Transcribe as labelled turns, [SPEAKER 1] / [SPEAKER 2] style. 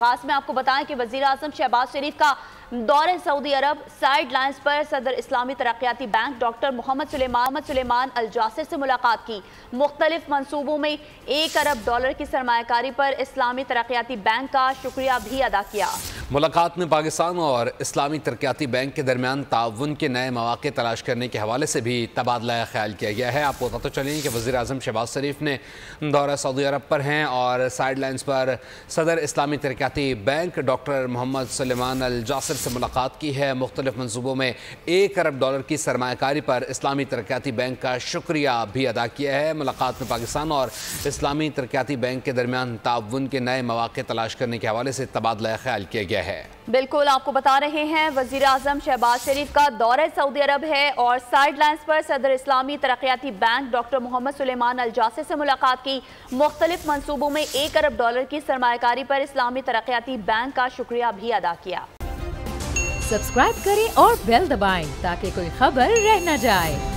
[SPEAKER 1] खास में आपको बताएं कि वजीर आजम शहबाज शरीफ का दौरे सऊदी अरब, साइड लाइन्स पर सदर इस्लामी तरक्याती बैंक डॉक्टर मोहम्मद सुलेमान अल जासिर से मुलाकात की। मुख्तलिफ मंसूबों में $1 अरब की सरमायाकारी पर इस्लामी तरक्याती बैंक का शुक्रिया भी अदा किया।
[SPEAKER 2] मुलाकात में पाकिस्तान और इस्लामी तरक्याती बैंक के दरमियान ताउन के नए मौके तलाश करने के हवाले से भी तबादला ख्याल किया गया है। आपको बताते चलें कि वज़ीर आज़म शहबाज शरीफ ने दौरा सऊदी अरब पर हैं और साइड लाइन्स पर सदर इस्लामी तरक्याती बैंक डॉक्टर मोहम्मद सुलेमान अल जासिर से मुलाकात की है। मुख्तलिफ मनसूबों में $1 अरब की सरमायाकारी पर इस्लामी तरक्याती बैंक का शुक्रिया भी अदा किया है। मुलाकात में पाकिस्तान और इस्लामी तरक्याती बैंक के दरमियान ताउन के नए मौके तलाश करने के हवाले से तबादला ख्याल किया गया है।
[SPEAKER 1] बिल्कुल आपको बता रहे हैं, वजीर आजम शहबाज शरीफ का दौरा सऊदी अरब है और साइड लाइन्स पर सदर इस्लामी तरक्याती बैंक डॉक्टर मोहम्मद सुलेमान अल जासिर से मुलाकात की। मुख्तलिफ मंसूबों में $1 अरब की सरमायाकारी पर इस्लामी तरक्याती बैंक का शुक्रिया भी अदा किया।
[SPEAKER 3] सब्सक्राइब करें और बेल दबाएं ताकि कोई खबर रह न जाए।